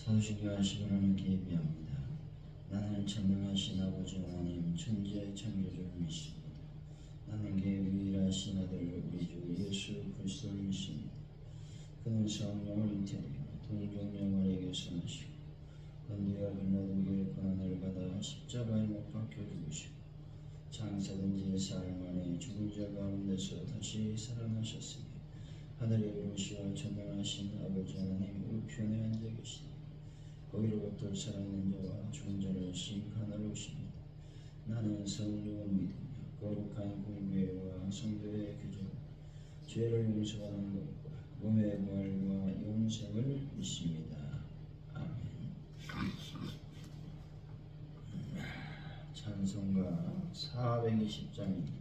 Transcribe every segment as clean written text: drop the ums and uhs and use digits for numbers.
사우시기하시고 하나님께 예비합니다. 나는 전능하신 아버지 하나님 천지의 창조주를 믿습니다. 나는 그 유일하신 아들 우리 주 예수 그리스도를 믿습니다. 그는 성령을 잉태되어 동정녀 마리아에게서 나시고 본디와 빌라도에게 고난을 받아 십자가에 못 박혀 죽으시고 장사된 지 사흘 만에 죽은 자 가운데서 다시 살아나셨으니 하늘에 오르시와 전능하신 아버지 하나님 우편에 앉아 계시니 거기로부터 살아있는 자와 죽은 자를 심판하러 오십니다. 나는 성령을 믿으며 거룩한 공교회와 성도의 교제와 죄를 용서하는 것과 몸의 부활과 영생을 믿습니다. 아멘. 찬송가 420장입니다.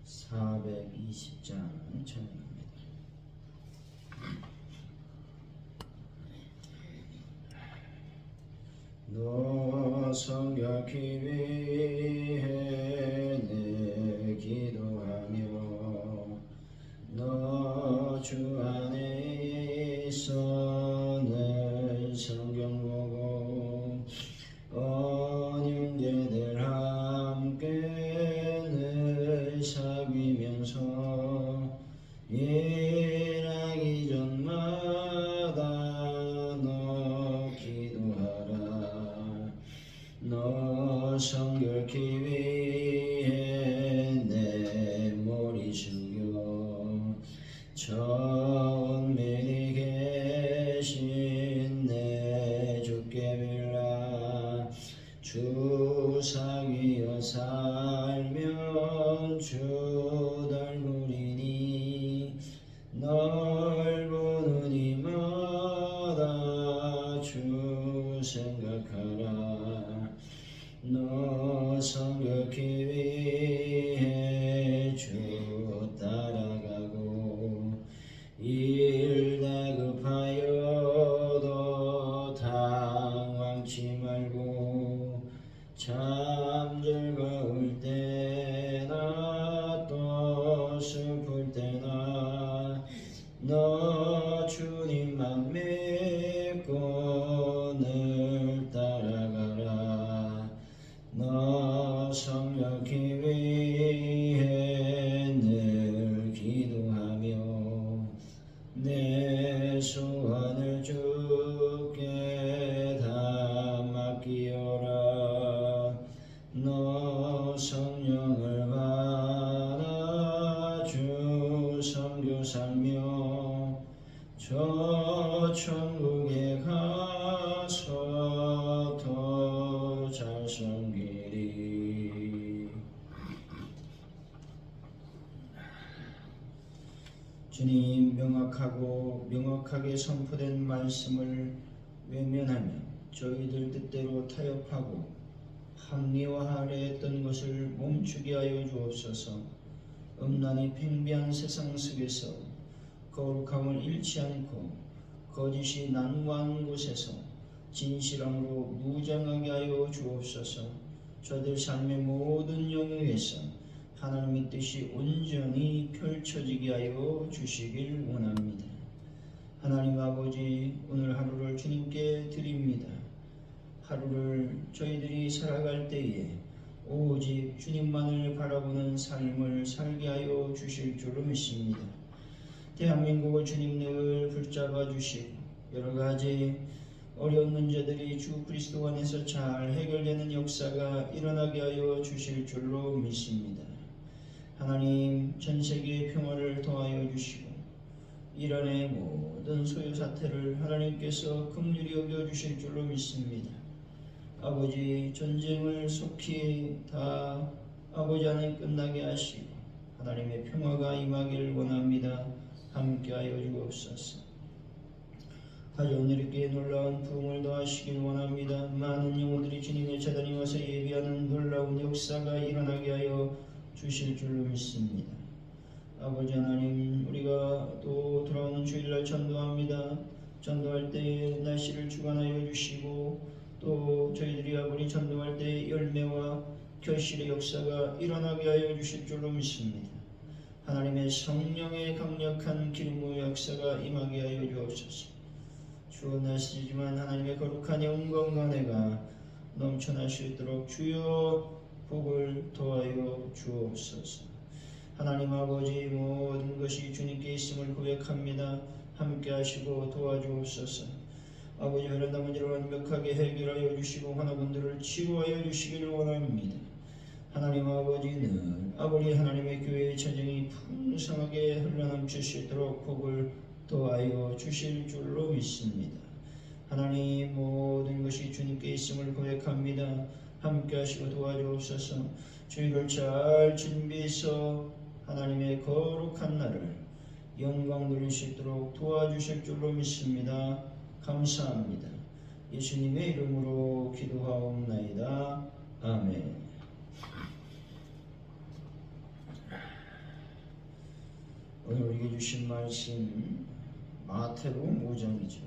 420장 찬양합니다. 너 성결케 위해 내 기도하며 너 주 안에 있어 늘 성경 보고 언형제들 함께 늘 사귀면서 일하기 전마다 너 기도하라. 너 성결케 위해 내 머리 숙여 천민이 계신 내 주께 빌라. 주 사귀어 살면 주 닮으리니 널 보는 이마다 주 생각하라. 너 성결케 위해 주 따라가고 일 다급하여도 당황치 말고 참 즐거울 때나 또 슬플 때나 너 주님만 믿고 늘 따라가라. 너 성결케 위해 늘 기도하며 내 소원을 주께 다 맡기어라. 너 성령을 받아 주 선교 살며 저 천국에 가서 더 잘 섬기리. 주님 명확하게 선포된 말씀을 외면하며 저희들 뜻대로 타협하고 합리화하려 했던 것을 멈추게 하여 주옵소서. 음란이 팽배한 세상 속에서 거룩함을 잃지 않고 거짓이 난무한 곳에서 진실함으로 무장하게 하여 주옵소서. 저들 삶의 모든 영역에서 하나님의 뜻이 온전히 펼쳐지게 하여 주시길 원합니다. 하나님 아버지, 오늘 하루를 주님께 드립니다. 하루를 저희들이 살아갈 때에 오직 주님만을 바라보는 삶을 살게 하여 주실 줄로 믿습니다. 대한민국을 주님 늘 붙잡아 주시고 여러 가지 어려운 문제들이 주 그리스도 안에서 잘 해결되는 역사가 일어나게 하여 주실 줄로 믿습니다. 하나님, 전 세계의 평화를 더하여 주시고 이란의 모든 소요 사태를 하나님께서 긍휼히 여겨 주실 줄로 믿습니다. 아버지, 전쟁을 속히 다 아버지 하나님 끝나게 하시고 하나님의 평화가 임하기를 원합니다. 함께하여 주옵소서. 가족들에게 놀라운 부흥을 더하시길 원합니다. 많은 영혼들이 주님의 재단에 와서 예비하는 놀라운 역사가 일어나게 하여 주실 줄로 믿습니다. 아버지 하나님, 우리가 또 돌아오는 주일날 전도합니다. 전도할 때 날씨를 주관하여 주시고 또 저희들이 아버지 전도할 때 열매와 결실의 역사가 일어나게 하여 주실 줄로 믿습니다. 하나님의 성령의 강력한 기름 부음 역사가 임하게 하여 주옵소서. 추운 날씨지만 하나님의 거룩한 영광과 은혜가 넘쳐날 수 있도록 주여 복을 더하여 주옵소서. 하나님 아버지, 모든 것이 주님께 있음을 고백합니다. 함께 하시고 도와주옵소서. 아버지, 회란당 문제를 완벽하게 해결하여 주시고 환화분들을 치유하여 주시기를 원합니다. 하나님 아버지는 아버지 하나님의 교회의 재정이 풍성하게 흘러넘칠 수 있도록 복을 더하여 주실 줄로 믿습니다. 하나님, 모든 것이 주님께 있음을 고백합니다. 함께 하시고 도와주옵소서. 주일을 잘 준비해서 하나님의 거룩한 날을 영광 돌릴 수 있도록 도와주실 줄로 믿습니다. 감사합니다. 예수님의 이름으로 기도하옵나이다. 아멘. 오늘 우리에게 주신 말씀 마태복음 5장이죠.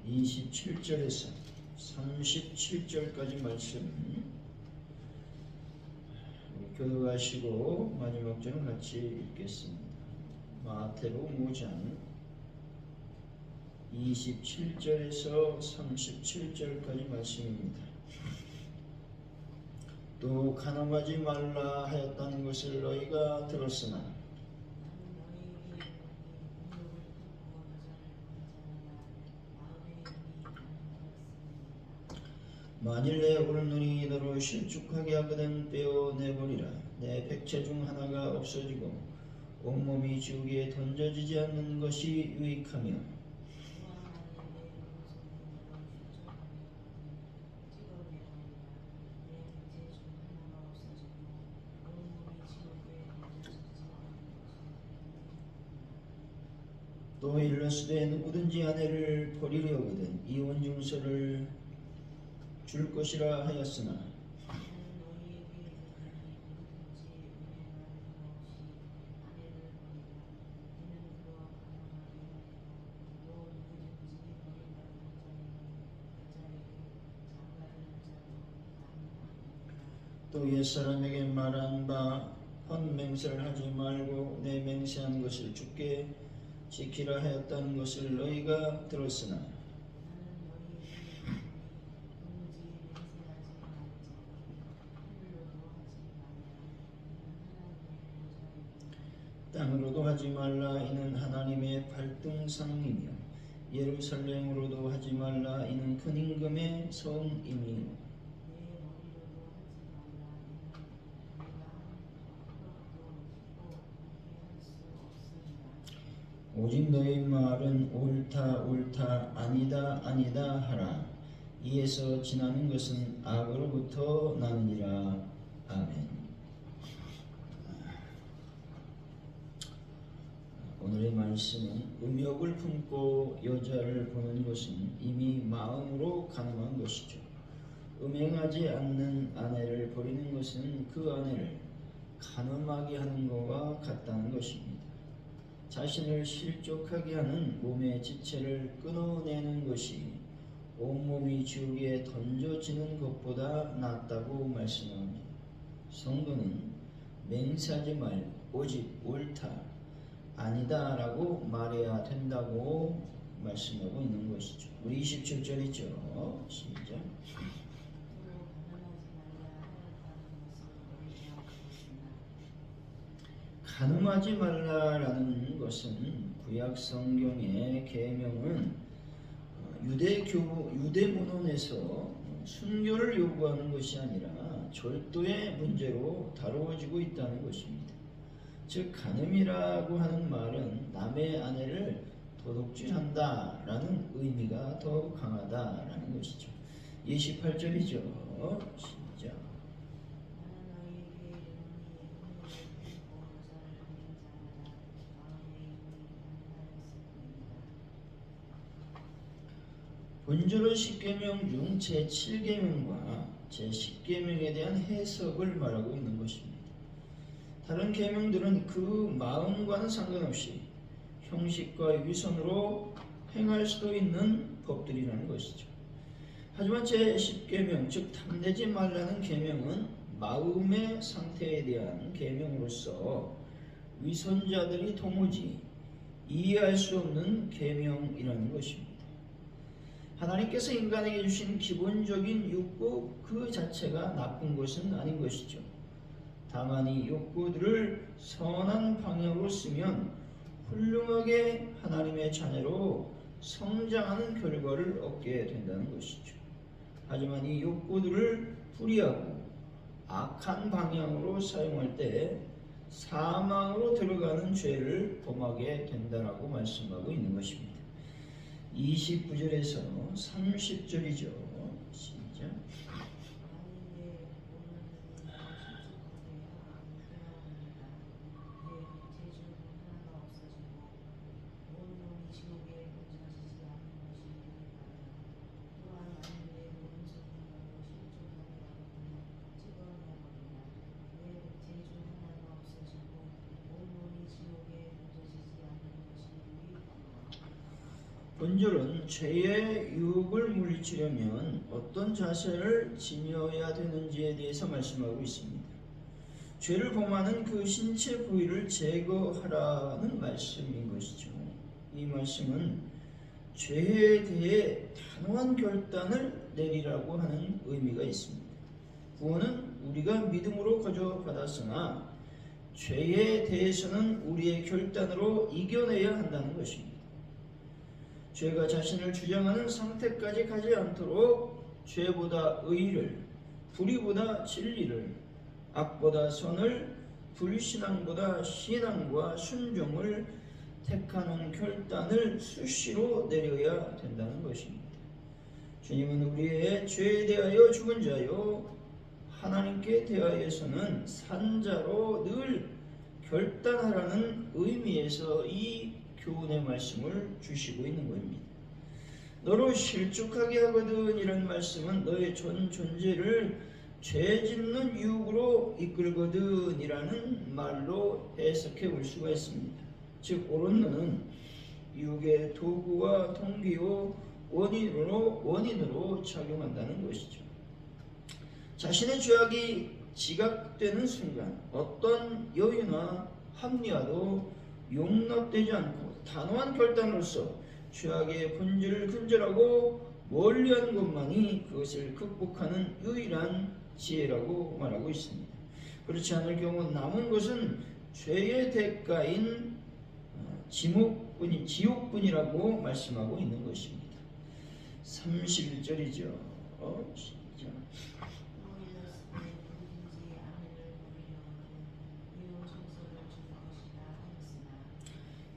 27절에서 37절까지 말씀 교도하시고 마지막 절은 같이 읽겠습니다. 마태복음 5장 27절에서 37절까지 말씀입니다. 또 간음하지 말라 하였다는 것을 너희가 들었으나 만일 내 오른눈이 너로 실족하게 하거든 빼어내버리라. 내 백체 중 하나가 없어지고 온몸이 지옥에 던져지지 않는 것이 유익하며 또 일러스되 누구든지 아내를 버리려 하거든 이혼 증서를 줄 것이라 하였으나 또 옛사람에게 말한 바 헌맹세를 하지 말고 내 맹세한 것을 주께 지키라 하였다는 것을 너희가 들었으나 땅으로도 하지 말라 이는 하나님의 발등상이며 예루살렘으로도 하지 말라 이는 큰 임금의 성이며 오직 너희 말은 옳다 옳다 아니다 아니다 하라. 이에서 지나는 것은 악으로부터 나느니라. 아멘. 오늘의 말씀은 음욕을 품고 여자를 보는 것은 이미 마음으로 간음한 것이죠. 음행하지 않는 아내를 버리는 것은 그 아내를 간음하게 하는 것과 같다는 것입니다. 자신을 실족하게 하는 몸의 지체를 끊어내는 것이 온몸이 지옥에 던져지는 것보다 낫다고 말씀합니다. 성도는 맹세하지 말고 오직 옳다, 아니다 라고 말해야 된다고 말씀하고 있는 것이죠. 우리 27절이죠. 시작. 간음하지 말라라는 것은 구약 성경의 계명은 유대 문헌에서 순교를 요구하는 것이 아니라 절도의 문제로 다루어지고 있다는 것입니다. 즉 간음이라고 하는 말은 남의 아내를 도둑질한다라는 의미가 더 강하다라는 것이죠. 28절이죠. 시작. 본절의 10계명 중 제7계명과 제10계명에 대한 해석을 말하고 있는 것입니다. 다른 계명들은 그 마음과는 상관없이 형식과 위선으로 행할 수도 있는 법들이라는 것이죠. 하지만 제10계명, 즉 탐내지 말라는 계명은 마음의 상태에 대한 계명으로서 위선자들이 도무지 이해할 수 없는 계명이라는 것입니다. 하나님께서 인간에게 주신 기본적인 욕구 그 자체가 나쁜 것은 아닌 것이죠. 다만 이 욕구들을 선한 방향으로 쓰면 훌륭하게 하나님의 자녀로 성장하는 결과를 얻게 된다는 것이죠. 하지만 이 욕구들을 불의하고 악한 방향으로 사용할 때 사망으로 들어가는 죄를 범하게 된다라고 말씀하고 있는 것입니다. 29절에서 30절이죠. 시작. 본절은 죄의 유혹을 물리치려면 어떤 자세를 지녀야 되는지에 대해서 말씀하고 있습니다. 죄를 범하는 그 신체 부위를 제거하라는 말씀인 것이죠. 이 말씀은 죄에 대해 단호한 결단을 내리라고 하는 의미가 있습니다. 구원은 우리가 믿음으로 거저 받았으나 죄에 대해서는 우리의 결단으로 이겨내야 한다는 것입니다. 죄가 자신을 주장하는 상태까지 가지 않도록 죄보다 의를, 불의보다 진리를, 악보다 선을, 불신앙보다 신앙과 순종을 택하는 결단을 수시로 내려야 된다는 것입니다. 주님은 우리의 죄에 대하여 죽은 자요 하나님께 대하여서는 산 자로 늘 결단하라는 의미에서 이 교훈의 말씀을 주시고 있는 것입니다. 너로 실족하게 하거든 이런 말씀은 너의 전 존재를 죄 짓는 유혹으로 이끌거든 이라는 말로 해석해 볼 수가 있습니다. 즉 옳은 너는 유혹의 도구와 동기요 원인으로 작용한다는 것이죠. 자신의 죄악이 지각되는 순간 어떤 여유나 합리화도 용납되지 않고 단호한 결단으로서 죄악의 본질을 근절하고 멀리하는 것만이 그것을 극복하는 유일한 지혜라고 말하고 있습니다. 그렇지 않을 경우 남은 것은 죄의 대가인 지옥뿐이라고 말씀하고 있는 것입니다. 31절이죠. 시작.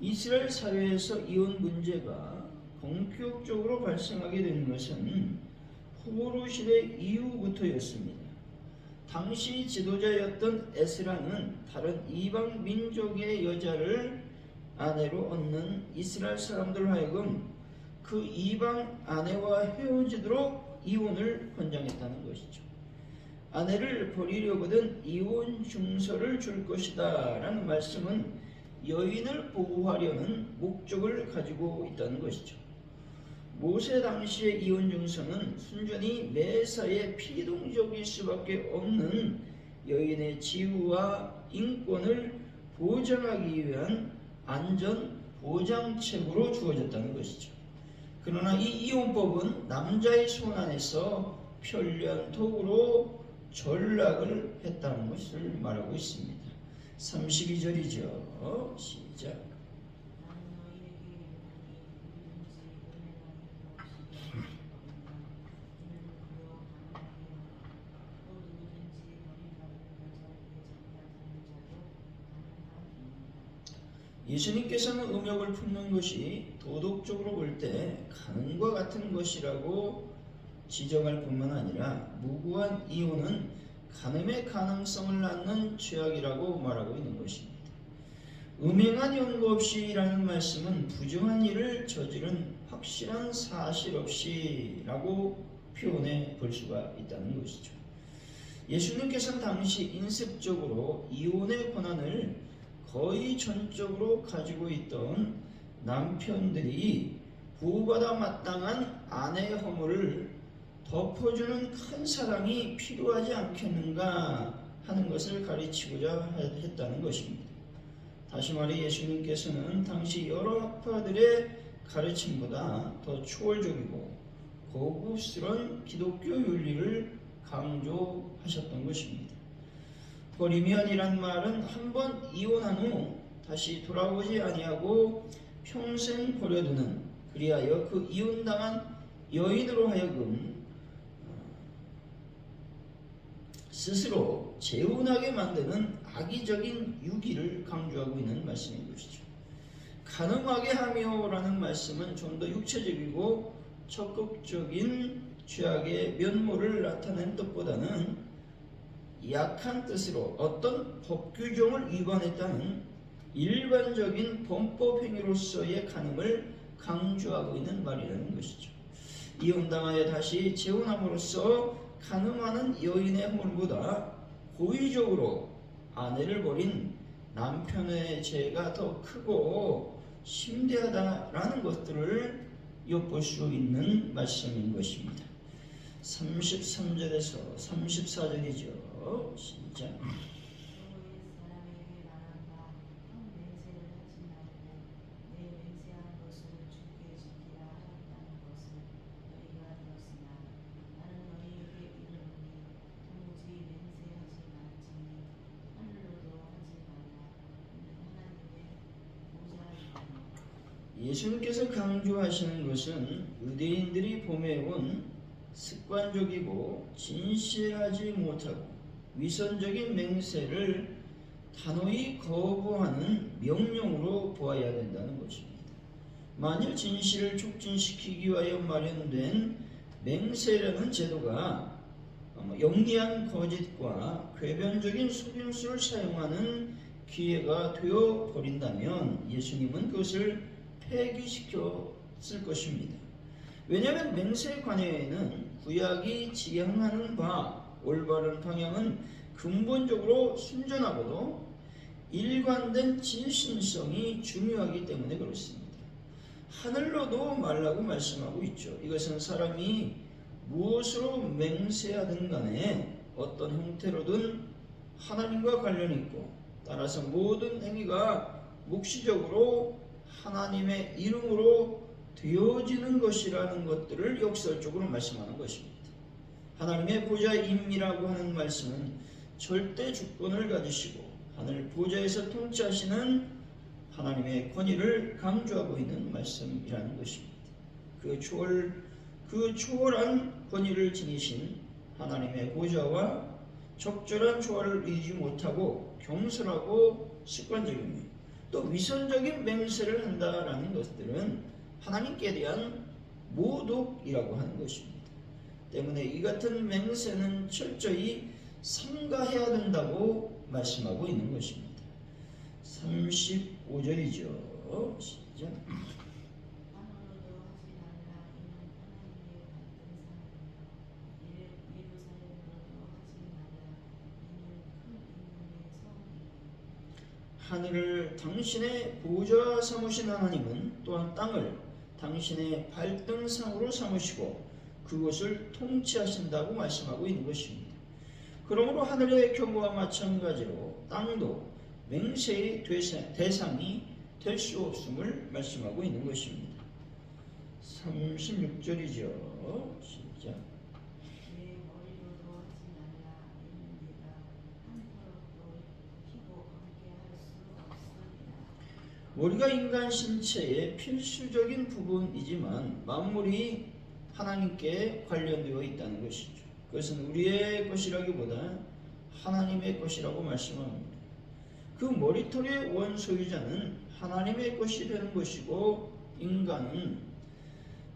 이스라엘 사회에서 이혼 문제가 본격적으로 발생하게 된 것은 포로 시대 이후부터였습니다. 당시 지도자였던 에스라는 다른 이방 민족의 여자를 아내로 얻는 이스라엘 사람들 하여금 그 이방 아내와 헤어지도록 이혼을 권장했다는 것이죠. 아내를 버리려거든 이혼 증서를 줄 것이다 라는 말씀은 여인을 보호하려는 목적을 가지고 있다는 것이죠. 모세 당시의 이혼 증서는 순전히 매사에 피동적일 수밖에 없는 여인의 지위와 인권을 보장하기 위한 안전 보장책으로 주어졌다는 것이죠. 그러나 이 이혼법은 남자의 손 안에서 편리한 도구로 전락을 했다는 것을 말하고 있습니다. 32절이죠. 시작. 예수님께서는 음욕을 품는 것이 도덕적으로 볼 때 가늠과 같은 것이라고 지적할 뿐만 아니라 무고한 이혼은 간음의 가능성을 낳는 죄악이라고 말하고 있는 것입니다. 음행한 연고 없이라는 말씀은 부정한 일을 저지른 확실한 사실 없이라고 표현해 볼 수가 있다는 것이죠. 예수님께서는 당시 인습적으로 이혼의 권한을 거의 전적으로 가지고 있던 남편들이 부부받아 마땅한 아내의 허물을 덮어주는 큰 사랑이 필요하지 않겠는가 하는 것을 가르치고자 했다는 것입니다. 다시 말해 예수님께서는 당시 여러 학파들의 가르침보다 더 초월적이고 고급스러운 기독교 윤리를 강조하셨던 것입니다. 버리면이란 말은 한번 이혼한 후 다시 돌아오지 아니하고 평생 버려두는, 그리하여 그 이혼당한 여인으로 하여금 스스로 재혼하게 만드는 악의적인 유기를 강조하고 있는 말씀인 것이죠. 가늠하게 하며라는 말씀은 좀 더 육체적이고 적극적인 죄악의 면모를 나타낸 뜻보다는 약한 뜻으로 어떤 법 규정을 위반했다는 일반적인 범법 행위로서의 가늠을 강조하고 있는 말이라는 것이죠. 이혼당하여 다시 재혼함으로써 가늠하는 여인의 허물보다 고의적으로 아내를 버린 남편의 죄가 더 크고 심대하다라는 것들을 엿볼 수 있는 말씀인 것입니다. 33절에서 34절이죠. 시작. 예수님께서 강조하시는 것은 유대인들이 범해온 습관적이고 진실하지 못하고 위선적인 맹세를 단호히 거부하는 명령으로 보아야 된다는 것입니다. 만일 진실을 촉진시키기 위하여 마련된 맹세라는 제도가 영리한 거짓과 궤변적인 속임수를 사용하는 기회가 되어 버린다면 예수님은 그것을 폐기시켰을 것입니다. 왜냐하면 맹세 관여에는 구약이 지향하는 바 올바른 방향은 근본적으로 순전하고도 일관된 진실성이 중요하기 때문에 그렇습니다. 하늘로도 말라고 말씀하고 있죠. 이것은 사람이 무엇으로 맹세하든 간에 어떤 형태로든 하나님과 관련이 있고, 따라서 모든 행위가 묵시적으로 하나님의 이름으로 되어지는 것이라는 것들을 역설적으로 말씀하는 것입니다. 하나님의 보좌임이라고 하는 말씀은 절대 주권을 가지시고 하늘 보좌에서 통치하시는 하나님의 권위를 강조하고 있는 말씀이라는 것입니다. 그 초월한 권위를 지니신 하나님의 보좌와 적절한 조화를 이루지 못하고 경솔하고 습관적이며 또 위선적인 맹세를 한다라는 것들은 하나님께 대한 모독이라고 하는 것입니다. 때문에 이 같은 맹세는 철저히 삼가해야 된다고 말씀하고 있는 것입니다. 35절이죠. 시작. 하늘을 당신의 보좌 삼으신 하나님은 또한 땅을 당신의 발등상으로 삼으시고 그것을 통치하신다고 말씀하고 있는 것입니다. 그러므로 하늘의 경우와 마찬가지로 땅도 맹세의 대상이 될 수 없음을 말씀하고 있는 것입니다. 36절이죠. 시작. 머리가 인간 신체의 필수적인 부분이지만 만물이 하나님께 관련되어 있다는 것이죠. 그것은 우리의 것이라기보다 하나님의 것이라고 말씀합니다. 그 머리털의 원소유자는 하나님의 것이 되는 것이고 인간은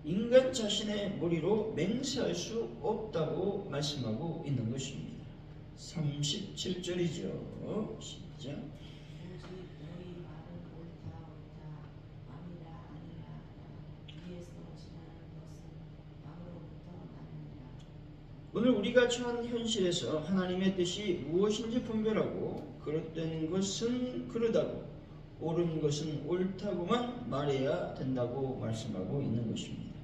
인간 자신의 머리로 맹세할 수 없다고 말씀하고 있는 것입니다. 37절이죠. 시작. 오늘 우리가 처한 현실에서 하나님의 뜻이 무엇인지 분별하고 그릇된 것은 그릇하고 옳은 것은 옳다고만 말해야 된다고 말씀하고 있는 것입니다.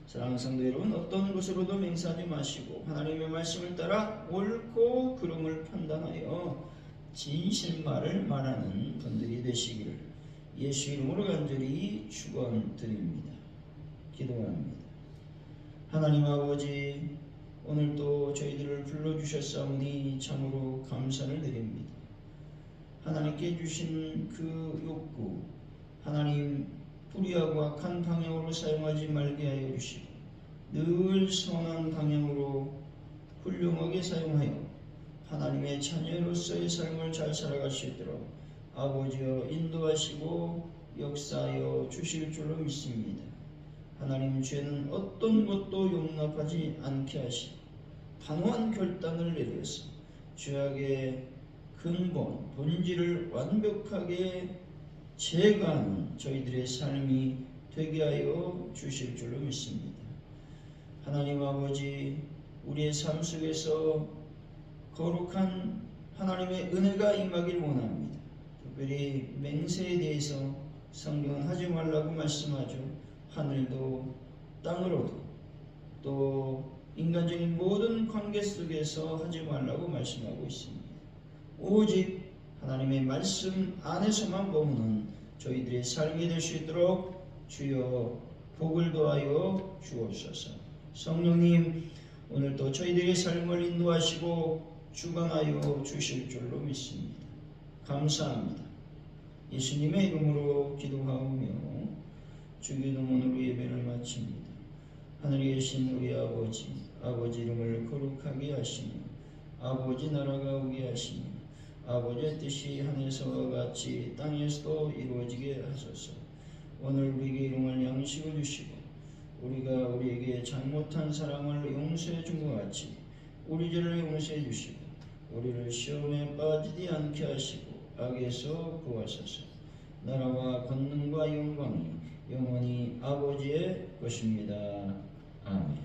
사랑하는 성도 여러분, 어떤 것으로도 맹세하지 마시고 하나님의 말씀을 따라 옳고 그름을 판단하여 진실말을 말하는 분들이 되시기를 예수 이름으로 간절히 축원드립니다. 기도합니다. 하나님 아버지, 오늘도 저희들을 불러주셨사오니 참으로 감사를 드립니다. 하나님께 주신 그 욕구, 하나님 불의하고 악한 방향으로 사용하지 말게 하여 주시고 늘 선한 방향으로 훌륭하게 사용하여 하나님의 자녀로서의 삶을 잘 살아갈 수 있도록 아버지여 인도하시고 역사하여 주실 줄로 믿습니다. 하나님, 죄는 어떤 것도 용납하지 않게 하시고 단호한 결단을 내려서 죄악의 근본, 본질을 완벽하게 제거하는 저희들의 삶이 되게 하여 주실 줄로 믿습니다. 하나님 아버지, 우리의 삶 속에서 거룩한 하나님의 은혜가 임하길 원합니다. 특별히 맹세에 대해서 성경은 하지 말라고 말씀하죠. 하늘도 땅으로도 또 인간적인 모든 관계 속에서 하지 말라고 말씀하고 있습니다. 오직 하나님의 말씀 안에서만 머무는 저희들의 삶이 될 수 있도록 주여 복을 더하여 주옵소서. 성령님, 오늘도 저희들의 삶을 인도하시고 주관하여 주실 줄로 믿습니다. 감사합니다. 예수님의 이름으로 기도하오며 주기도문으로 예배를 마칩니다. 하늘에 계신 우리 아버지, 아버지 이름을 거룩하게 하시며 아버지 나라가 오게 하시며 아버지의 뜻이 하늘에서와 같이 땅에서도 이루어지게 하소서. 오늘 우리에게 일용할 양식을 주시고 우리가 우리에게 잘못한 사람을 용서해 준 것 같이 우리 죄를 용서해 주시고 우리를 시험에 빠지지 않게 하시고 악에서 구하소서. 나라와 권능과 영광이 영원히 아버지의 것입니다. 아멘.